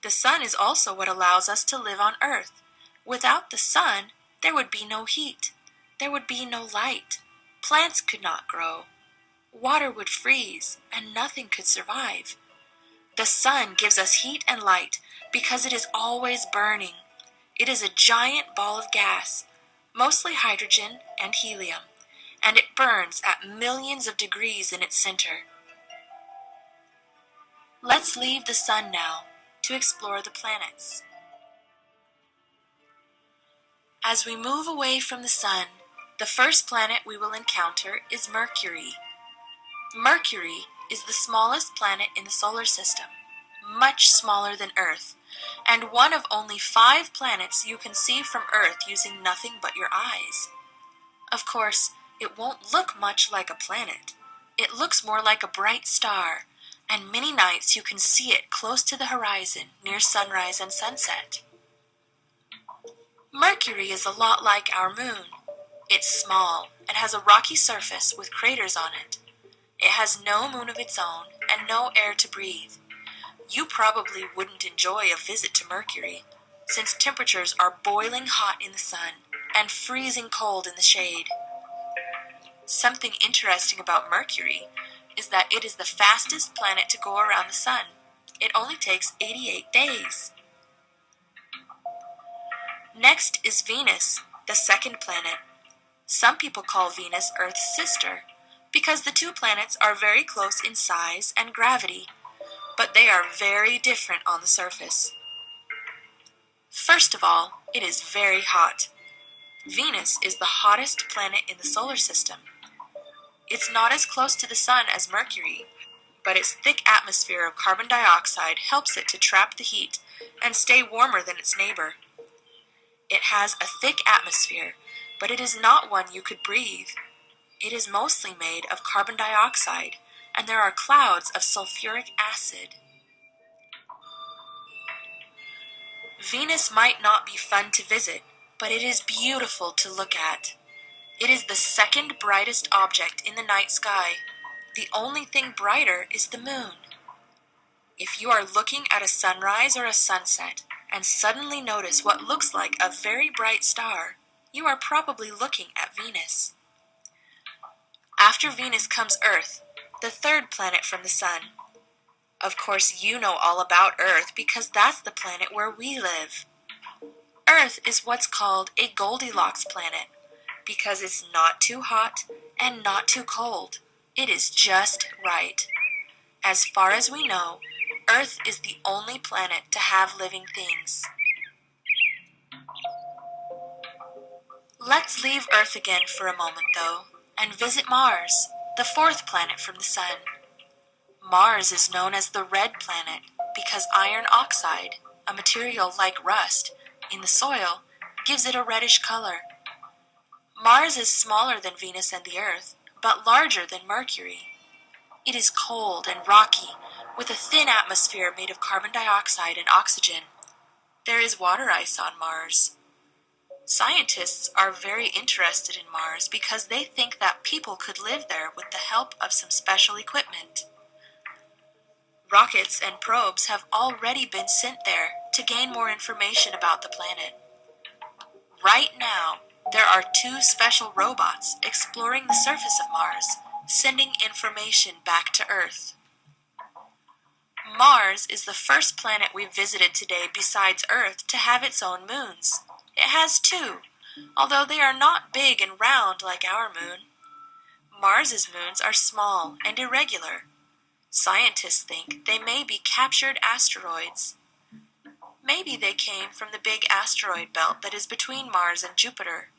The sun is also what allows us to live on Earth. Without the sun, there would be no heat. There would be no light. Plants could not grow. Water would freeze, and nothing could survive. The sun gives us heat and light because it is always burning. It is a giant ball of gas, mostly hydrogen and helium, and it burns at millions of degrees in its center. Let's leave the sun now to explore the planets. As we move away from the sun, the first planet we will encounter is Mercury. Mercury is the smallest planet in the solar system, much smaller than Earth, and one of only 5 planets you can see from Earth using nothing but your eyes. Of course, it won't look much like a planet. It looks more like a bright star, and many nights you can see it close to the horizon near sunrise and sunset. Mercury is a lot like our moon. It's small and has a rocky surface with craters on it. It has no moon of its own and no air to breathe. You probably wouldn't enjoy a visit to Mercury, since temperatures are boiling hot in the sun and freezing cold in the shade. Something interesting about Mercury is that it is the fastest planet to go around the sun. It only takes 88 days. Next is Venus, the second planet. Some people call Venus Earth's sister because the 2 planets are very close in size and gravity, but they are very different on the surface. First of all, it is very hot. Venus is the hottest planet in the solar system. It's not as close to the sun as Mercury, but its thick atmosphere of carbon dioxide helps it to trap the heat and stay warmer than its neighbor. It has a thick atmosphere, but it is not one you could breathe. It is mostly made of carbon dioxide, and there are clouds of sulfuric acid. Venus might not be fun to visit, but it is beautiful to look at. It is the second brightest object in the night sky. The only thing brighter is the moon. If you are looking at a sunrise or a sunset and suddenly notice what looks like a very bright star, you are probably looking at Venus. After Venus comes Earth, the third planet from the sun. Of course, you know all about Earth because that's the planet where we live. Earth is what's called a Goldilocks planet because it's not too hot and not too cold. It is just right. As far as we know, Earth is the only planet to have living things. Let's leave Earth again for a moment, though, and visit Mars, the fourth planet from the sun. Mars is known as the red planet because iron oxide, a material like rust, in the soil gives it a reddish color. Mars is smaller than Venus and the Earth, but larger than Mercury. It is cold and rocky, with a thin atmosphere made of carbon dioxide and oxygen. There is water ice on Mars. Scientists are very interested in Mars because they think that people could live there with the help of some special equipment. Rockets and probes have already been sent there to gain more information about the planet. Right now, there are 2 special robots exploring the surface of Mars, sending information back to Earth. Mars is the first planet we visited today besides Earth to have its own moons. It has 2, although they are not big and round like our moon. Mars's moons are small and irregular. Scientists think they may be captured asteroids. Maybe they came from the big asteroid belt that is between Mars and Jupiter.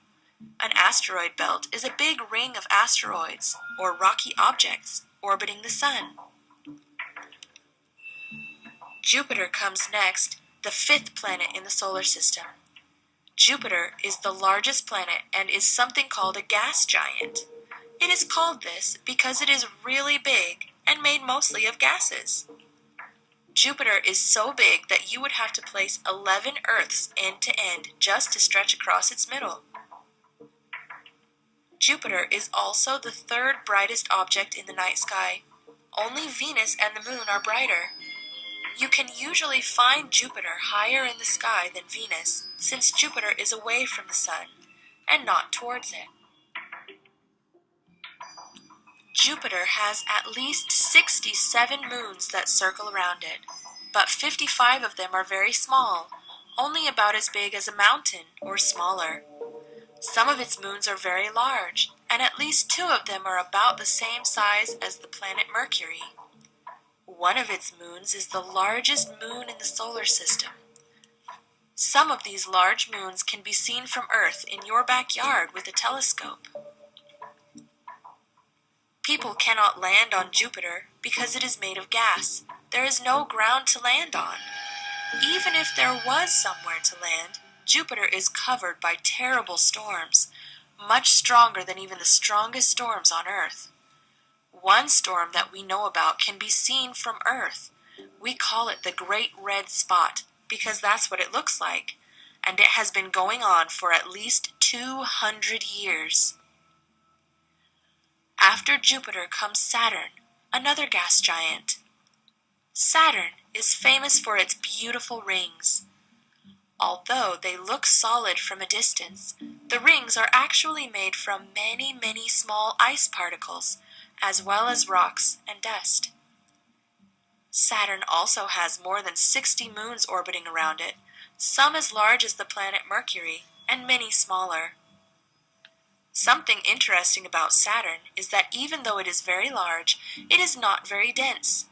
An asteroid belt is a big ring of asteroids, or rocky objects, orbiting the sun. Jupiter comes next, the 5th planet in the solar system. Jupiter is the largest planet and is something called a gas giant. It is called this because it is really big and made mostly of gases. Jupiter is so big that you would have to place 11 Earths end to end just to stretch across its middle. Jupiter is also the 3rd brightest object in the night sky. Only Venus and the Moon are brighter. You can usually find Jupiter higher in the sky than Venus, since Jupiter is away from the Sun and not towards it. Jupiter has at least 67 moons that circle around it, but 55 of them are very small, only about as big as a mountain or smaller. Some of its moons are very large, and at least 2 of them are about the same size as the planet Mercury. One of its moons is the largest moon in the solar system. Some of these large moons can be seen from Earth in your backyard with a telescope. People cannot land on Jupiter because it is made of gas. There is no ground to land on. Even if there was somewhere to land, Jupiter is covered by terrible storms, much stronger than even the strongest storms on Earth. One storm that we know about can be seen from Earth. We call it the Great Red Spot because that's what it looks like, and it has been going on for at least 200 years. After Jupiter comes Saturn, another gas giant. Saturn is famous for its beautiful rings. Although they look solid from a distance, the rings are actually made from many, many small ice particles, as well as rocks and dust. Saturn also has more than 60 moons orbiting around it, some as large as the planet Mercury, and many smaller. Something interesting about Saturn is that even though it is very large, it is not very dense.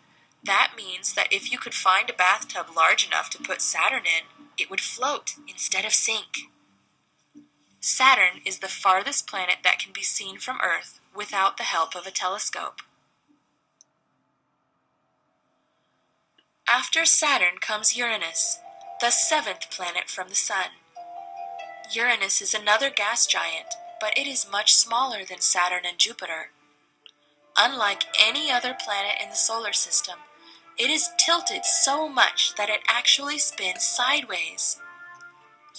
That means that if you could find a bathtub large enough to put Saturn in, it would float instead of sink. Saturn is the farthest planet that can be seen from Earth without the help of a telescope. After Saturn comes Uranus, the 7th planet from the Sun. Uranus is another gas giant, but it is much smaller than Saturn and Jupiter. Unlike any other planet in the solar system, it is tilted so much that it actually spins sideways.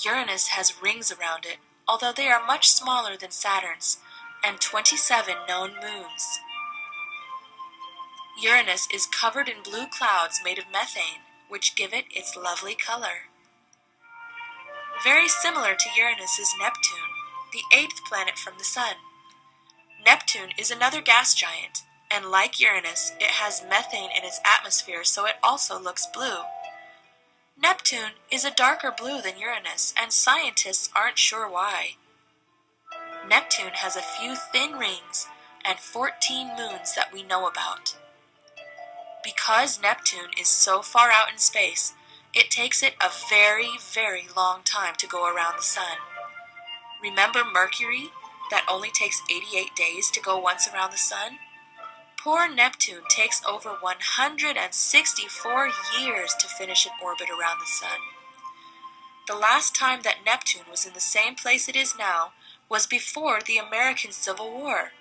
Uranus has rings around it, although they are much smaller than Saturn's, and 27 known moons. Uranus is covered in blue clouds made of methane, which give it its lovely color. Very similar to Uranus is Neptune, the 8th planet from the Sun. Neptune is another gas giant, and like Uranus, it has methane in its atmosphere, so it also looks blue. Neptune is a darker blue than Uranus, and scientists aren't sure why. Neptune has a few thin rings and 14 moons that we know about. Because Neptune is so far out in space, it takes it a very, very long time to go around the Sun. Remember Mercury, that only takes 88 days to go once around the Sun? Poor Neptune takes over 164 years to finish an orbit around the Sun. The last time that Neptune was in the same place it is now was before the American Civil War,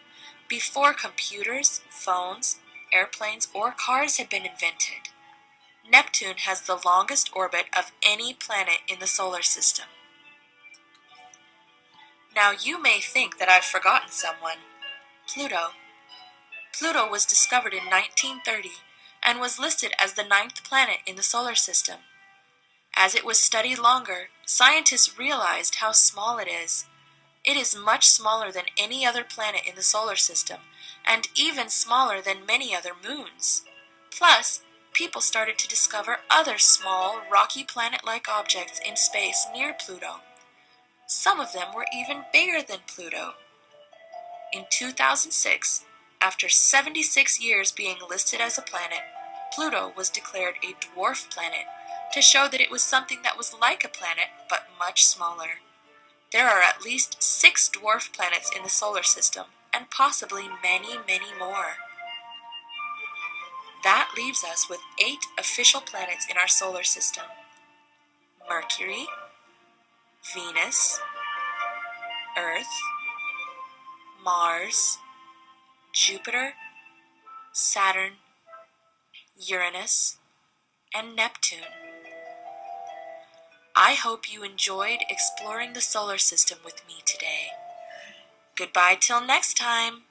before computers, phones, airplanes, or cars had been invented. Neptune has the longest orbit of any planet in the solar system. Now you may think that I've forgotten someone. Pluto. Pluto was discovered in 1930 and was listed as the 9th planet in the solar system. As it was studied longer, scientists realized how small it is. It is much smaller than any other planet in the solar system, and even smaller than many other moons. Plus, people started to discover other small, rocky planet-like objects in space near Pluto. Some of them were even bigger than Pluto. In 2006, after 76 years being listed as a planet, Pluto was declared a dwarf planet to show that it was something that was like a planet but much smaller. There are at least 6 dwarf planets in the solar system, and possibly many, many more. That leaves us with 8 official planets in our solar system: Mercury, Venus, Earth, Mars, Jupiter, Saturn, Uranus, and Neptune. I hope you enjoyed exploring the solar system with me today. Goodbye till next time.